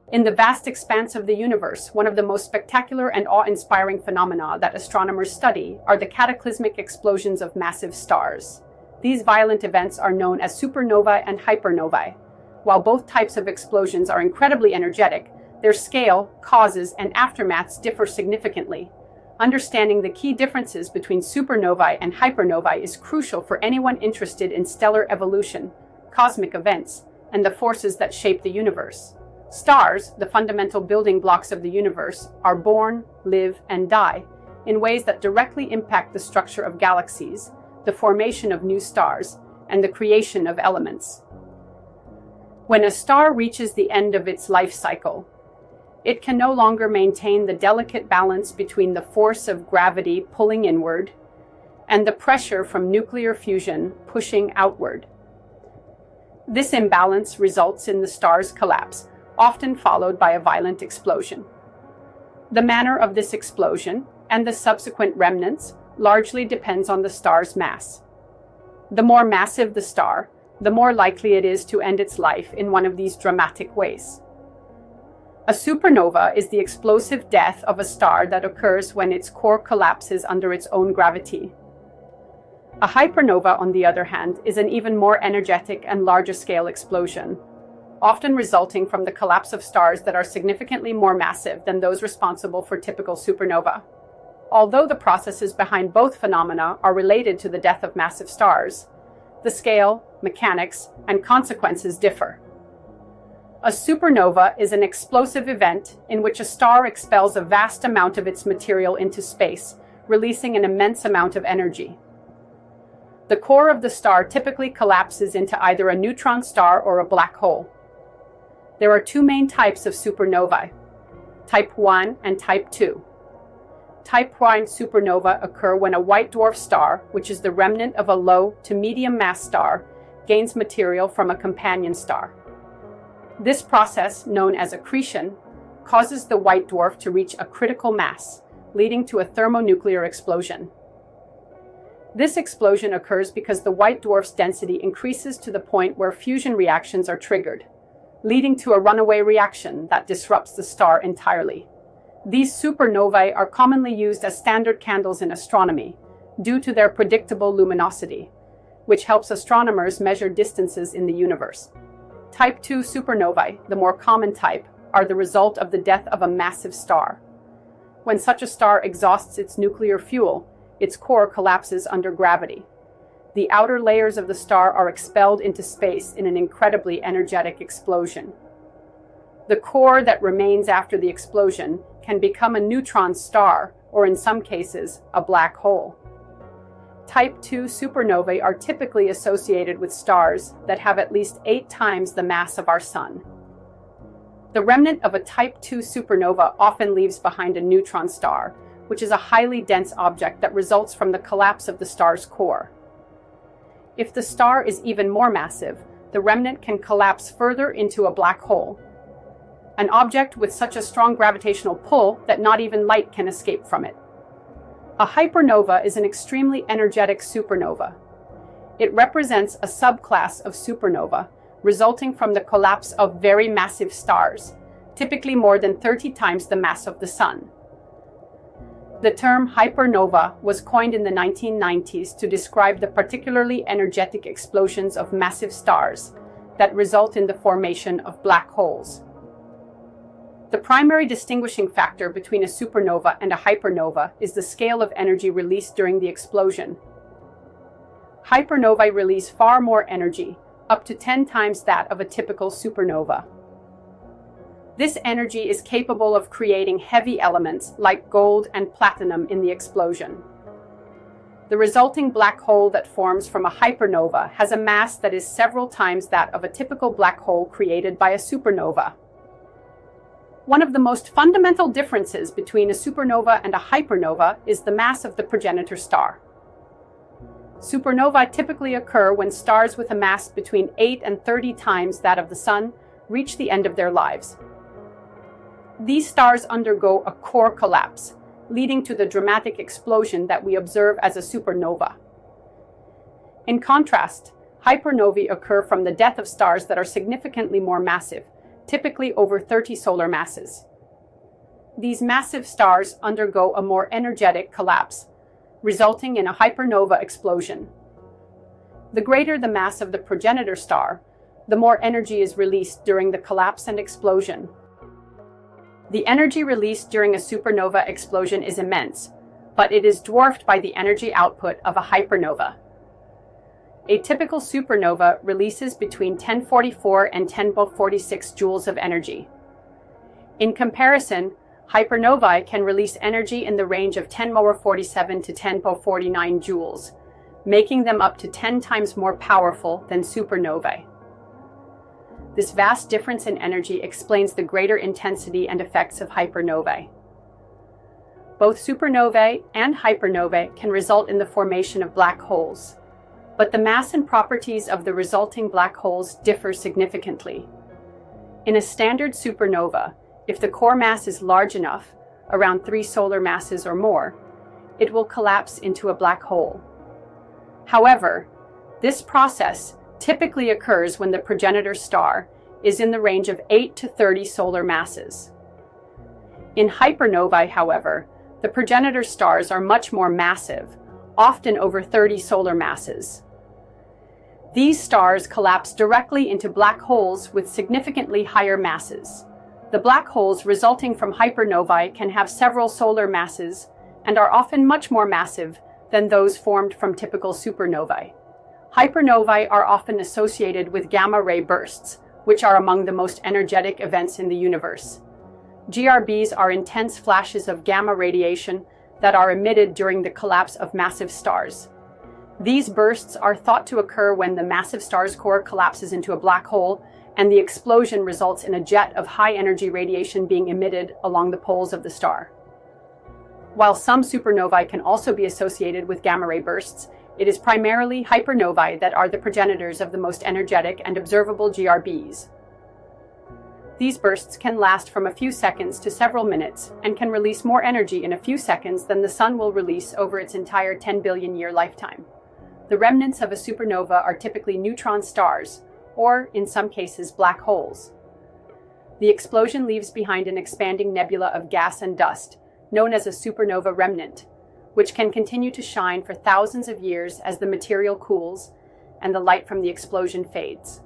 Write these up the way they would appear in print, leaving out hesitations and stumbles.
In the vast expanse of the universe, one of the most spectacular and awe-inspiring phenomena that astronomers study are the cataclysmic explosions of massive stars. These violent events are known as supernovae and hypernovae. While both types of explosions are incredibly energetic, their scale, causes, and aftermaths differ significantly. Understanding the key differences between supernovae and hypernovae is crucial for anyone interested in stellar evolution, cosmic events, and the forces that shape the universe. Stars, the fundamental building blocks of the universe, are born, live, and die in ways that directly impact the structure of galaxies, the formation of new stars, and the creation of elements. When a star reaches the end of its life cycle, it can no longer maintain the delicate balance between the force of gravity pulling inward and the pressure from nuclear fusion pushing outward. This imbalance results in the star's collapse, often followed by a violent explosion. The manner of this explosion and the subsequent remnants largely depends on the star's mass. The more massive the star, the more likely it is to end its life in one of these dramatic ways. A supernova is the explosive death of a star that occurs when its core collapses under its own gravity. A hypernova, on the other hand, is an even more energetic and larger-scale explosion, often resulting from the collapse of stars that are significantly more massive than those responsible for typical supernova. Although the processes behind both phenomena are related to the death of massive stars, the scale, mechanics, and consequences differ. A supernova is an explosive event in which a star expels a vast amount of its material into space, releasing an immense amount of energy. The core of the star typically collapses into either a neutron star or a black hole. There are two main types of supernovae, Type 1 and Type 2. Type 1 supernova occur when a white dwarf star, which is the remnant of a low to medium mass star, gains material from a companion star. This process, known as accretion, causes the white dwarf to reach a critical mass, leading to a thermonuclear explosion. This explosion occurs because the white dwarf's density increases to the point where fusion reactions are triggered, leading to a runaway reaction that disrupts the star entirely. These supernovae are commonly used as standard candles in astronomy due to their predictable luminosity, which helps astronomers measure distances in the universe. Type 2 supernovae, the more common type, are the result of the death of a massive star. When such a star exhausts its nuclear fuel, its core collapses under gravity. The outer layers of the star are expelled into space in an incredibly energetic explosion. The core that remains after the explosion can become a neutron star, or in some cases, a black hole. Type 2 supernovae are typically associated with stars that have at least 8 times the mass of our Sun. The remnant of a Type 2 supernova often leaves behind a neutron star, which is a highly dense object that results from the collapse of the star's core. If the star is even more massive, the remnant can collapse further into a black hole, an object with such a strong gravitational pull that not even light can escape from it. A hypernova is an extremely energetic supernova. It represents a subclass of supernova, resulting from the collapse of very massive stars, typically more than 30 times the mass of the Sun. The term hypernova was coined in the 1990s to describe the particularly energetic explosions of massive stars that result in the formation of black holes. The primary distinguishing factor between a supernova and a hypernova is the scale of energy released during the explosion. Hypernovae release far more energy, up to 10 times that of a typical supernova. This energy is capable of creating heavy elements like gold and platinum in the explosion. The resulting black hole that forms from a hypernova has a mass that is several times that of a typical black hole created by a supernova. One of the most fundamental differences between a supernova and a hypernova is the mass of the progenitor star. Supernovae typically occur when stars with a mass between 8 and 30 times that of the Sun reach the end of their lives. These stars undergo a core collapse, leading to the dramatic explosion that we observe as a supernova. In contrast, hypernovae occur from the death of stars that are significantly more massive, typically over 30 solar masses. These massive stars undergo a more energetic collapse, resulting in a hypernova explosion. The greater the mass of the progenitor star, the more energy is released during the collapse and explosion. The energy released during a supernova explosion is immense, but it is dwarfed by the energy output of a hypernova. A typical supernova releases between 1044 and 1046 joules of energy. In comparison, hypernovae can release energy in the range of 1047 to 1049 joules, making them up to 10 times more powerful than supernovae. This vast difference in energy explains the greater intensity and effects of hypernovae. Both supernovae and hypernovae can result in the formation of black holes, but the mass and properties of the resulting black holes differ significantly. In a standard supernova, if the core mass is large enough, around 3 solar masses or more, it will collapse into a black hole. However, this process typically occurs when the progenitor star is in the range of 8 to 30 solar masses. In hypernovae, however, the progenitor stars are much more massive, often over 30 solar masses. These stars collapse directly into black holes with significantly higher masses. The black holes resulting from hypernovae can have several solar masses and are often much more massive than those formed from typical supernovae. Hypernovae are often associated with gamma-ray bursts, which are among the most energetic events in the universe. GRBs are intense flashes of gamma radiation that are emitted during the collapse of massive stars. These bursts are thought to occur when the massive star's core collapses into a black hole, and the explosion results in a jet of high-energy radiation being emitted along the poles of the star. While some supernovae can also be associated with gamma-ray bursts, it is primarily hypernovae that are the progenitors of the most energetic and observable GRBs. These bursts can last from a few seconds to several minutes and can release more energy in a few seconds than the Sun will release over its entire 10 billion year lifetime. The remnants of a supernova are typically neutron stars, or, in some cases, black holes. The explosion leaves behind an expanding nebula of gas and dust, known as a supernova remnant, which can continue to shine for thousands of years as the material cools and the light from the explosion fades.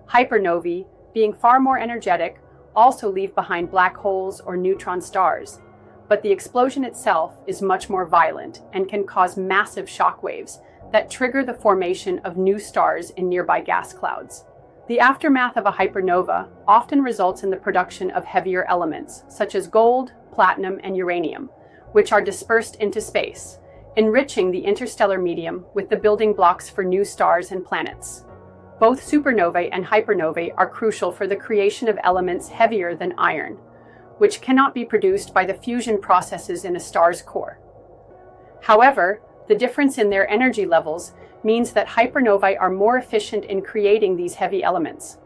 Hypernovae, being far more energetic, also leave behind black holes or neutron stars, but the explosion itself is much more violent and can cause massive shock waves that trigger the formation of new stars in nearby gas clouds. The aftermath of a hypernova often results in the production of heavier elements, such as gold, platinum, and uranium, which are dispersed into space, enriching the interstellar medium with the building blocks for new stars and planets. Both supernovae and hypernovae are crucial for the creation of elements heavier than iron, which cannot be produced by the fusion processes in a star's core. However, the difference in their energy levels means that hypernovae are more efficient in creating these heavy elements.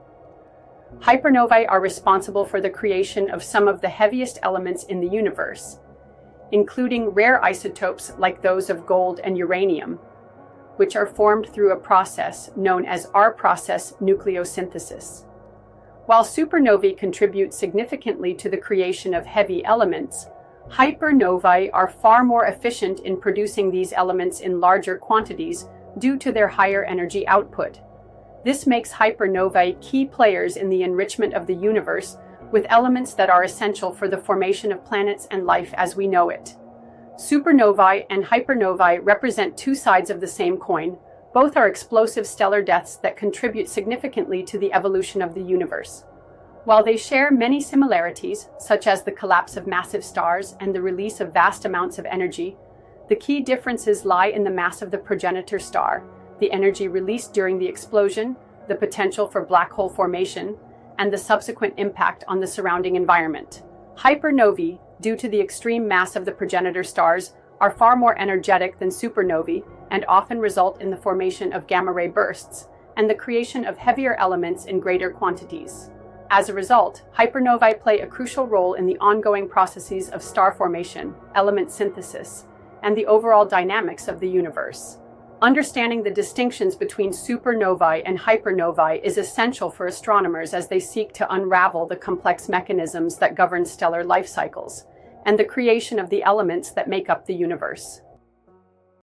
Hypernovae are responsible for the creation of some of the heaviest elements in the universe, including rare isotopes like those of gold and uranium, which are formed through a process known as R-process nucleosynthesis. While supernovae contribute significantly to the creation of heavy elements, hypernovae are far more efficient in producing these elements in larger quantities due to their higher energy output. This makes hypernovae key players in the enrichment of the universe with elements that are essential for the formation of planets and life as we know it. Supernovae and hypernovae represent two sides of the same coin. Both are explosive stellar deaths that contribute significantly to the evolution of the universe. While they share many similarities, such as the collapse of massive stars and the release of vast amounts of energy, the key differences lie in the mass of the progenitor star, the energy released during the explosion, the potential for black hole formation, and the subsequent impact on the surrounding environment. Hypernovae, due to the extreme mass of the progenitor stars, are far more energetic than supernovae and often result in the formation of gamma-ray bursts and the creation of heavier elements in greater quantities. As a result, hypernovae play a crucial role in the ongoing processes of star formation, element synthesis, and the overall dynamics of the universe. Understanding the distinctions between supernovae and hypernovae is essential for astronomers as they seek to unravel the complex mechanisms that govern stellar life cycles and the creation of the elements that make up the universe.